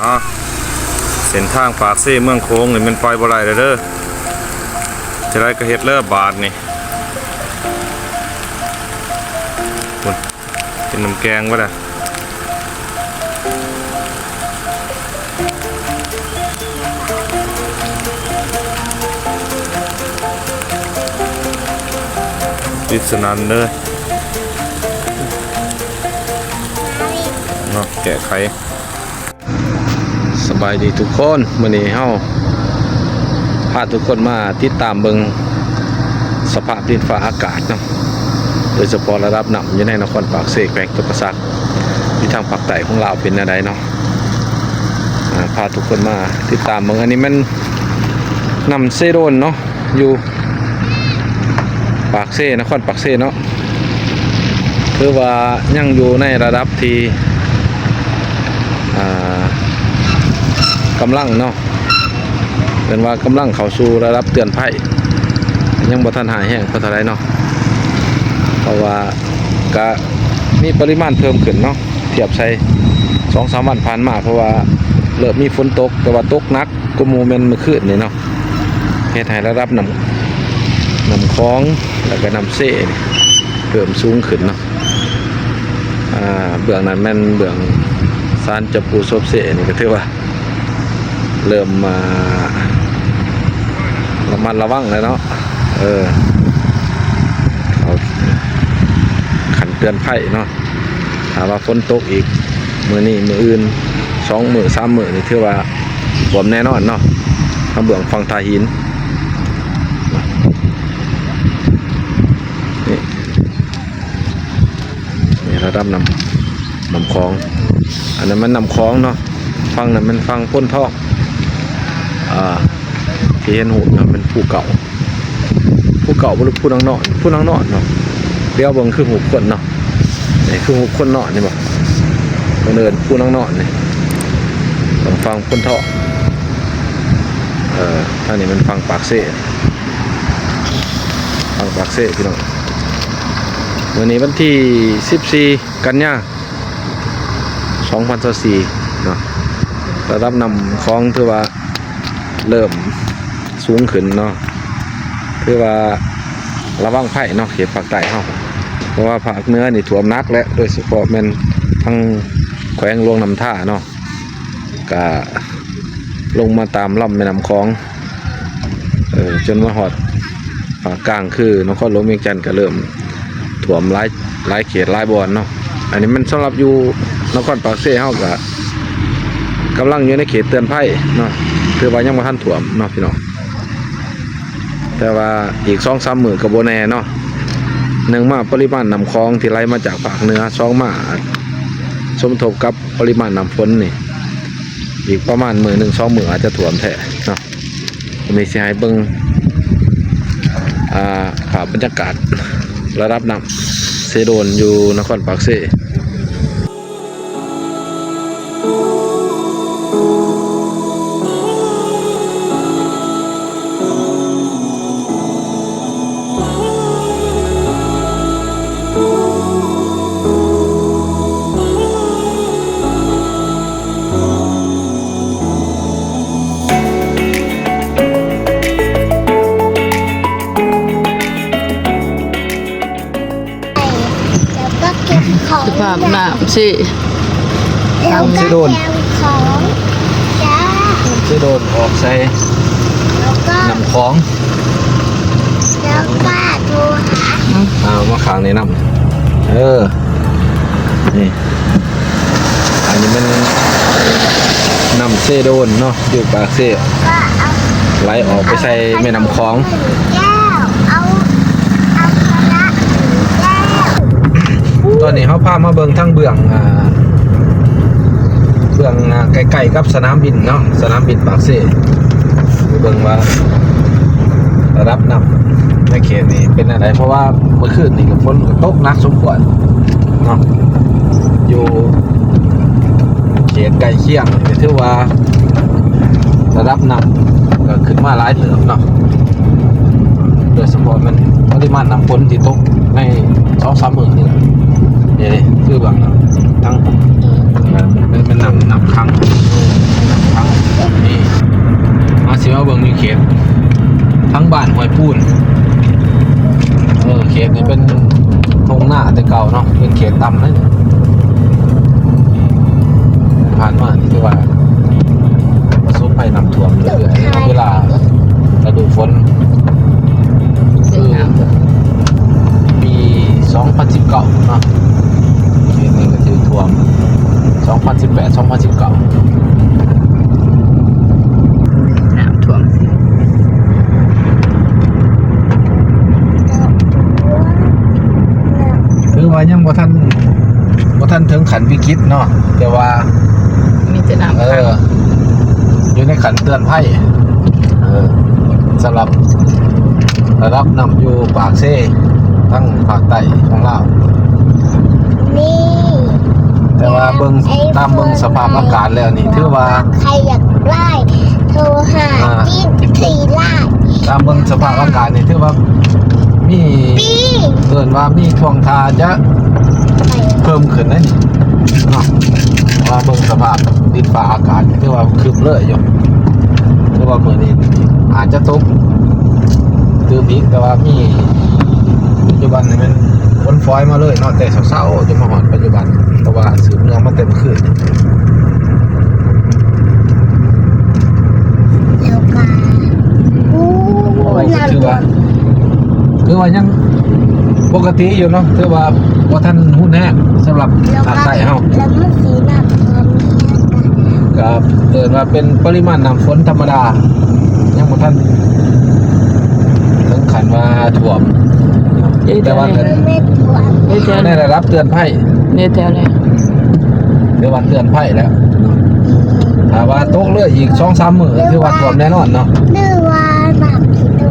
อ๋อเส้นทางปากซี่เมืองโค้งนี่มันไปบ่ได้เด้อจะได้ก็เฮ็ดเลิกบาทนี่คุณเป็นน้ำแกงวะล่ะปิดสนั่นเลยเนาะแกะไขสบายดีทุกคนมื้อนี้เฮาพาทุกคนมาติดตามเบิ่งสภาพดินฟ้าอากาศเนาะโดยเฉพาะระดับน้ำอยู่ในนครปากเสกแขวงจำปาสักที่ทางภาคใต้ของลาวเป็นอะไรเนาะพาทุกคนมาติดตามเบิ่งอันนี้มันน้ำเซโดนเนาะอยู่ปากเสนครปากเสเนาะคือว่ายังอยู่ในระดับที่กำลังเนาะเป็นว่ากำลังเข้าสู่ระดับเตือนภัยยังบ่ทันหายแห้งเพราะอะไรเนาะเพราะว่าก็มีปริมาณเพิ่มขึ้นเนาะเทียบใช้ 2-3 วันผ่านมาเพราะว่าเริ่มมีฝนตกแต่ว่าตกหนักก็โมเมนต์เมื่อคืนนี่เนาะเฮ็ดให้ระดับน้ำคลองแล้วก็น้ำเซ่เพิ่มสูงขึ้นเนาะเบื้องนั้นแม่นเบื้องซานจับปูซบเซ่นี่ก็ถือว่าเริ่มมาระมัดระวังเลยเนาะเขาขันเตือนภัยเนาะถ้าว่าฝนตกอีกมื้อนี้มื้ออื่น2 มื้อ 3 มื้อนี่ถือว่าท่วมแน่นอนเนาะทางเบื้องฝั่งท่าหินนี่ระดับน้ำคลองอันนั้นมันน้ำคลองเนาะฝั่งนั้นมันฝั่งพ้นท่อที่เห็นหูมันเป็นผู้เก่าบริผู้นังนอนเนาะเดี๋ยวเบิ่งคือหูคนเนาะนี่คือหูคนนอนนี่บ่คนเดินผู้นังนอนนี่ต้องฟังพ้นท่ออันนี้มันฟังปากเซ่พี่น้องวันนี้วันที่14 กันยายน 2024เนาะระดับน้ำคลองถือว่าเริ่มสูงขึ้นเนาะคือว่าระวังภัยเนาะเขตภาคใต้เฮาเพราะว่าภาคเหนือนี่ท่วมหนักและโดยเฉพาะแม่นทั้งแขวงหลวงน้ำท่าเนาะก็ลงมาตามลำแม่น้ำคลองจนมาฮอดภาคกลางคือนครหลวงเวียงจันทน์ก็เริ่มท่วมหลายเขตหลายบ่อนเนาะอันนี้มันสำหรับอยู่นครปากเซ่เฮาก็กำลังอยู่ในเขตเตือนภัยเนาะคือว่ายังบ่ทันท่วมเนาะพี่น้องแต่ว่าอีก 2-3 มื้อก็บ่แน่เนาะ1มาปริมาณน้ำคลองที่ไหลมาจากภาคเหนือ2มาสมทบกับปริมาณน้ำฝนนี่อีกประมาณมื้อ 1-2 มื้ออาจจะท่วมแท้เนาะมีสิให้เบิ่งภาพบรรยากาศระดับน้ำเซโดนอยู่นครปากเซ่สภาพน้ำสิน้ำเซโดนออกใส่น้ำคลองแล้วก็ดูหามาขังในน้ำนี่อันนี้มันน้ำเซโดนเนาะอยู่ปากเซ่ไหลออกไปใส่แม่น้ำคลองตอนนี้เขาพามาเบิ่งทั้งเบื้องใกล้ๆกับสนามบินเนาะสนามบินปากเซ่เบิ่งว่าระดับน้ำในเขตนี้เป็นอะไรเพราะว่าเมื่อคืนนี่ฝนตกหนักสมควรเนาะอยู่เขตใกล้เคียงถือว่าระดับน้ำก็ขึ้นมาหลายเติบเนาะโดยเฉพาะมันปริมาณน้ำฝนที่ตกใน 2-3 มื้อนี่คือบางทั้งเป็นน้ำครั้ง เบิ่งอยู่เขตทั้งบ้านห้วยปูนเขตนี้เป็นทงหน้าแต่เก่าเนาะเป็นเขตต่ำนั่นผ่านมาที่ว่าประสบภัยน้ำท่วมเรื่อยๆเวลาฤดูฝนคือปี2019เนาะเขตนี้ก็ถือท่วม2018 2019น้ำท่วม คือว่ายังบ่ทันถึงขันวิกฤตเนาะแต่ว่า มีแต่น้ำขัง อยู่ในขันเตือนภัยสำหรับระดับน้ำอยู่ปากเซ่ทั้งภาคใต้ของลาว นี่ แต่ว่าเบิ่งตามเบิ่งสภาพอากาศแล้วนี่ถือว่า ใครอยากไล่โทรหาที่สี่ไล่ ตามเบิ่งสภาพอากาศนี่ถือว่ามี ปี เกินว่ามีท่วงทาจะ ไป เพิ่มขึ้นนะนี่เนาะว่าเบิ่งสภาพดินฟ้าอากาศนี่ถือว่าคืบเลยอยู่ถือว่ามื้อนี้อาจจะตกตื่นอีกแต่ว่ามีปัจจุบันนี่มันฝนฟอยมาเลยเนาะแต่เช้าๆจนมาฮอดปัจจุบันเพราะว่าสืบเนื่องมาเต็มคืน แล้วก็อู้ คือว่ายังปกติอยู่เนาะคือว่าบ่ทันหุ้นแห้งสำหรับภาคใต้เฮา แล้วมันสีน้ำทองนี่กัน ก็เกิดว่าเป็นปริมาณน้ำฝนธรรมดายังบ่ทันถึงขั้นว่าท่วมแต่ว่า มันไม่ถ่วง นี่แถว ในระดับเตือนภัย นี่แถวไหน หรือว่าเตือนภัยแล้วถ้าว่าตกเรืออีก 2-3 มื้อคือว่าท่วมแน่นอนเนาะ หรือว่าหนักที่ดู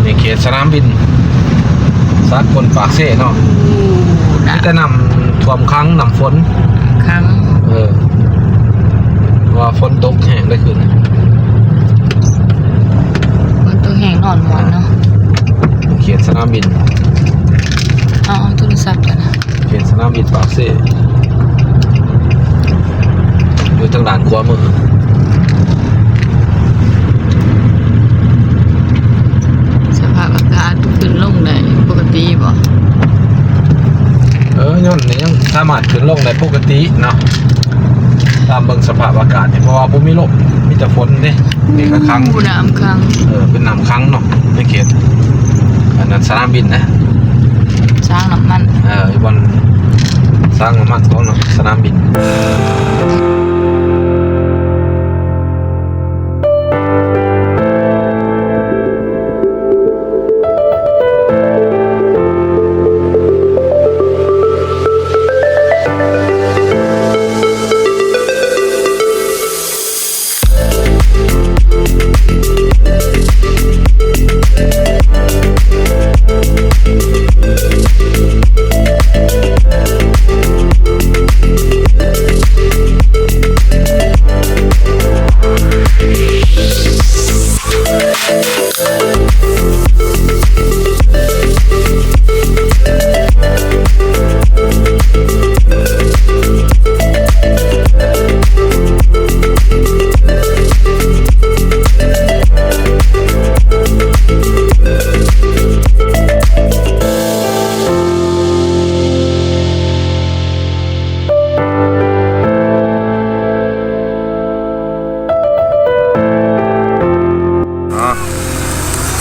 นี่เขตสนามบินสากลปากเซ่เนาะมีแต่น้ำท่วมขังน้ำฝน ขัง ว่าฝนตกแห้งได้ขึ้น มันตัวแห้งนอนหมอนเนาะ เขตสนามบิน เอาโทรศัพท์กันนะ เขตสนามบินปากเซ่อยู่ทางด้านขวามือ สภาพอากาศขึ้นลงได้ปกติบ่ ย้อนนี่ยังสามารถขึ้นลงได้ปกติเนาะตามเบิ่งสภาพอากาศเนี่ยเพราะว่าบ่มีลมมีแต่ฝนเด้นี่ก็ค้าง ผู้น้ำขัง เป็นน้ำค้างเนาะในเขตอันนั้นสนามบินนะ สร้างน้ำมัน อยู่บนสร้างน้ำมันของเนาะสนามบิน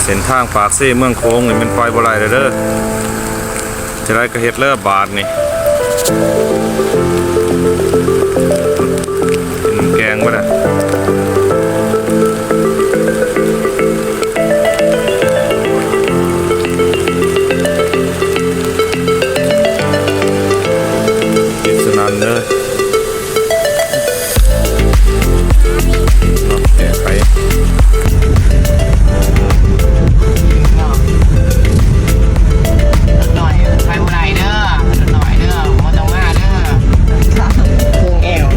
เส้นทางปากเซ่เมืองโค้งนี่เป็นไฟบ่ไหลเด้อจะได้กระเฮ็ดเลิบบาทนี่เป็นแกงบ่ได้ติดสนั่นเด้อแก้ไข หน่อยไปบ่ได้เด้อหน่อยเด้อบ่ต้องมาเด้อเครื่องแอว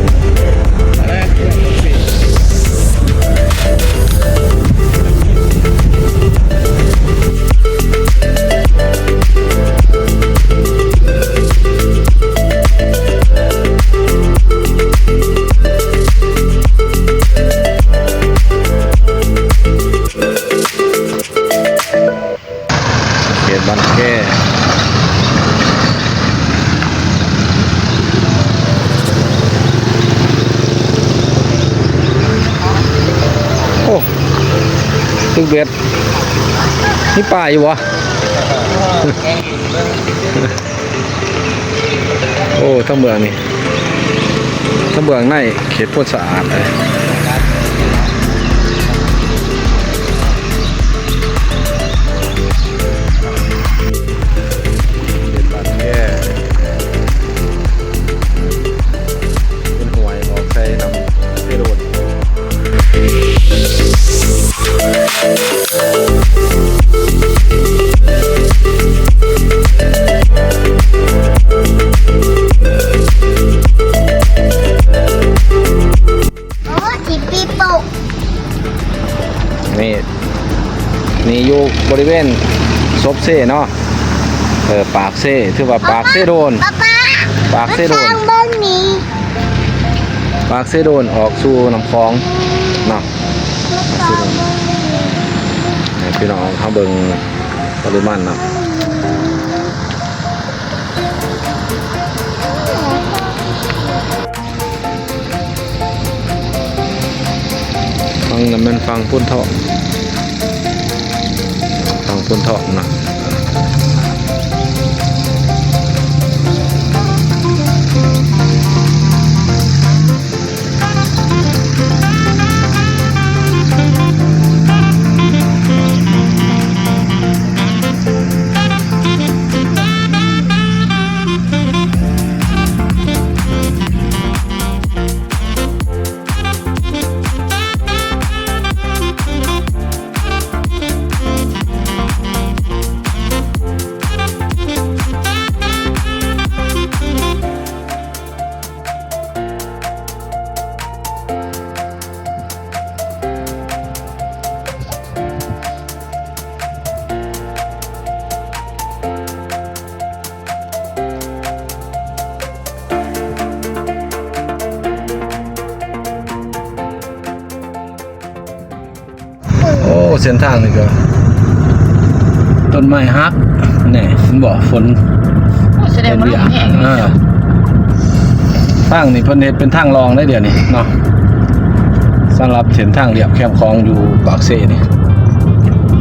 เบ็ดนี่ป่าอยู่วะ โอ้ทั้งเมืองนี่ทั้งเมืองในเขตโพธิ์สะอาดเลยเด็ดบัดแย่เป็นหวยออกใส่น้ำเทโรด โอ้จิปีโปก นี่อยู่บริเวณซบเซ่เนาะปากเซ่ถือว่าปากเซ่โดน ป๊าป๊า ปากเซ่โดน มาฟังเบิ้งนี้ ปากเซ่โดนออกสู่น้ำคลองเนาะ มาฟังเบิ้งนี้ ให้พี่น้องเขาเบิ่งปริมาณเนาะฟังนั้นมันฟังพุ่นเถาะฟังพุ่นเถาะเนาะโอ้เส้นทางนี่ก็ต้นไม้ฮักนี่มันบอกฝน แสดงว่าลมแห้ง ทางนี่เพิ่นเฮ็ดเป็นทางรองได้เดี๋ยวนี้เนาะสำหรับเส้นทางเรียบแคมคลองอยู่ปากเซ่นี่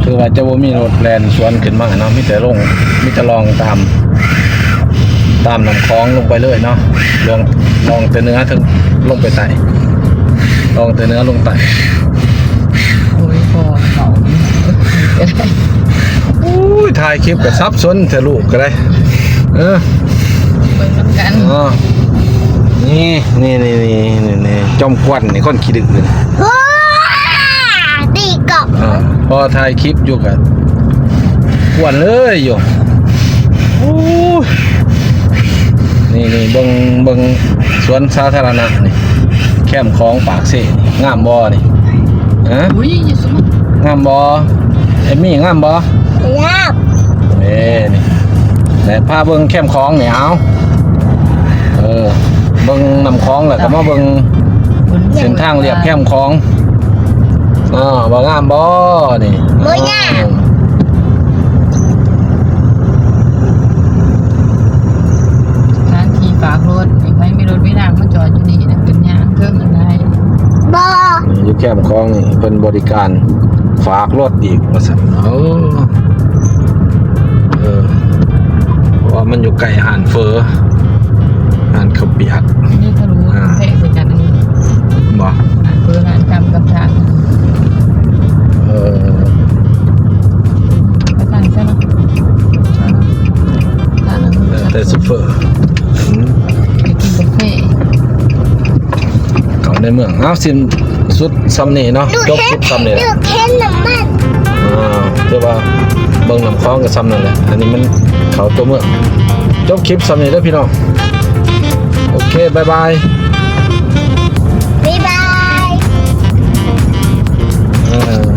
คือว่าจะบ่มีรถแล่นสวนขึ้นมาเนาะมีแต่ลองตามลำคลองลงไปเลยเนาะลองแต่เนื้อถึงลงไปใต้ลองแต่เนื้อลงใต้ โอ้ยพอเขา อุ้ยถ่ายคลิปก็ซับซ้อนแต่ลูกก็ได้เบิ่งน้ำกัน อ๋อนี่จอมควันนี่คนขี้ดื้อนี่ ว้าตีกบ พอถ่ายคลิปอยู่กับควนเลยอยู่โอ้ยนี่เบิ่งสวนสาธารณะนี่แคมป์ของปากเซ่นี่งามบ่นี่ฮะ อุ้ยอย่าสมมุติ งามบ่เอมมี่งามบ่ ลาบ นี่แต่พาเบิ่งแคมป์ของนี่เอาเบิ่งน้ำคลองแหละก็มาเบิ่งเส้นทางเรียบแคมป์ของบ่งามบ่นี่ บ่ยาก ร้านที่ฝากรถอีกไม่มีรถไม่นางมาจอดอยู่นี่นะเป็นยางเครื่องอะไร บ่ อยู่แคมป์ของนี่เพิ่นบริการฝากรถอีกว่าซั่นเพราะว่ามันอยู่ใกล้อาหารเฟออาหารข้าวเปียก นี่ถ้ารู้แพงเป็นกันอันนี้ บ่ เพื่อร้านจำกับทาง ไปทางใช่ไหมทางนั้น แต่ซุปเปอร์ ไปกินบุฟเฟ่ต์ เก่าในเมืองสิ้นสุดซ้ำนี่เนาะจบคลิปซ้ำนี่แหละ ดูเค้นน้ำมัน คือว่าเบิ่งน้ำคลองกับซ้ำนั่นแหละอันนี้มันเขาตัวเมืองจบคลิปซ้ำนี่เด้อพี่น้องโอเคบายบาย บ๊ายบาย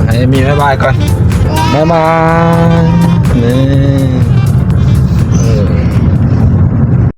ให้มีบายบายก่อนบายบายนี่